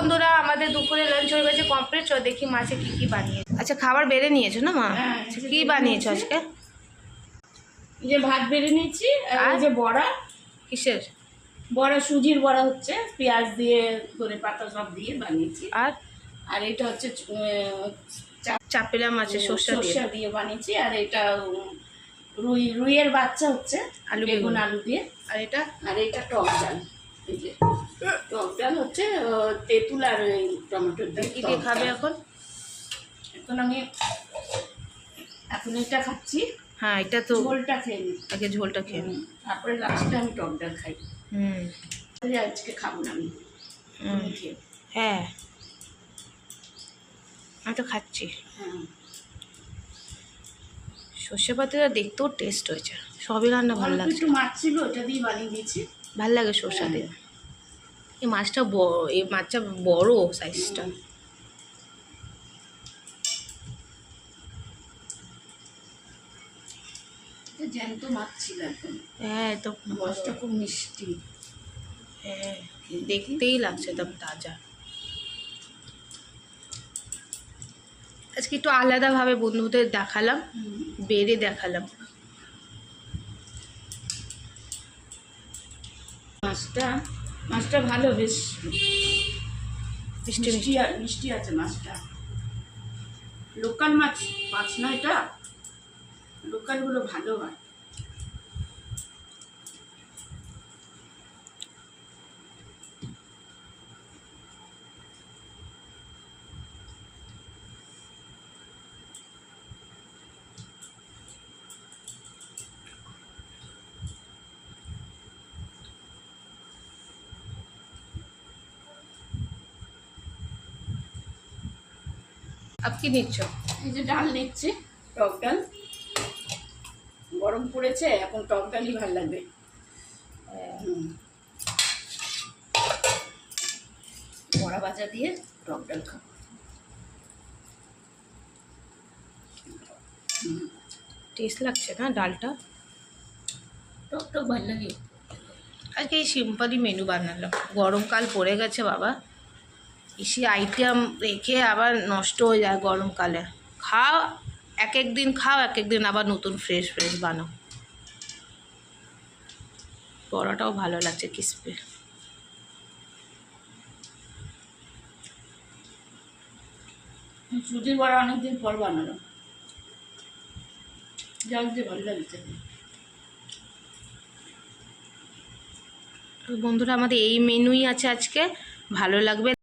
বন্ধুরা, আমাদের দুপুরে লাঞ্চ হয়ে গেছে কমপ্লিট। চল দেখি মাছে কি বানিয়েছে। আচ্ছা, খাবার বেড়ে নিয়েছো না মা? কি বানিয়েছো আজকে? এই যে ভাত বেড়ে নিয়েছি, আর এই যে বড়া। কিসের বড়া? সুজির বড়া হচ্ছে, পেঁয়াজ দিয়ে ধনে পাতা সব দিয়ে বানিয়েছি। আর এটা হচ্ছে চাপেলা মাছের সর্ষে দিয়ে বানিয়েছি। আর এটা রুইয়ের বাচ্চা হচ্ছে, আলু বেগুন আলু দিয়ে। আর এটা টক ডাল। এই যে টক ডাল হচ্ছে তেঁতুল আর টমেটো দিয়ে। কি দিয়ে খাবে এখন? আমি এটা খাচ্ছি। হ্যাঁ, এটা তো ঝোলটা খেয়ে নিই আগে, ঝোলটা খেয়ে নিই, তারপরে লাস্টে আমি টক ডাল খাই। আজকে খাবো না আমি। হ্যাঁ, আমি তো খাচ্ছি। সর্ষে পাতাটা দেখতেও টেস্ট হয়েছে, সবই রান্না ভালো লাগছে। একটু মাছ ছিল, ওটা দিয়ে বানিয়ে দিয়েছি, ভালো লাগে সর্ষে দিয়ে। এই মাছটা বড় সাইজটা। জ্যান্ত মাছ ছিল একদম। হ্যাঁ, তো মাছটা খুব মিষ্টি। হ্যাঁ, দেখতেই লাগছে একদম তাজা। আজকে একটু আলাদাভাবে বন্ধুদের দেখালাম, বেড়ে দেখালাম। মাছটা ভালো, বেশ মিষ্টি মিষ্টি আছে মাছটা। লোকাল মাছ না এটা, লোকালগুলো ভালো হয়। আপ কি নিচ্ছ? এই যে ডাল নিচ্ছি, টক ডাল। গরম পড়েছে, এখন টক ডালই ভালো লাগবে। বড়া ভাজা দিয়ে টক ডাল খাবো। টেস্ট লাগছে না ডালটা? টক ভালো লাগে। আজকে এই সিম্পলই মেনু বানালাম। গরমকাল পড়ে গেছে বাবা, বেশি আইটেম রেখে আবার নষ্ট হয়ে যায় গরমকালে। খাও এক দিন, খাও এক দিন আবার নতুন ফ্রেশ বানাও। বড়াটাও ভালো লাগছে, ক্রিসপি। সুজির বড়া অনেকদিন পর বানালাম, জল দিয়ে ভালো লাগছে। বন্ধুরা, আমাদের এই মেনুই আছে আজকে। ভালো লাগবে।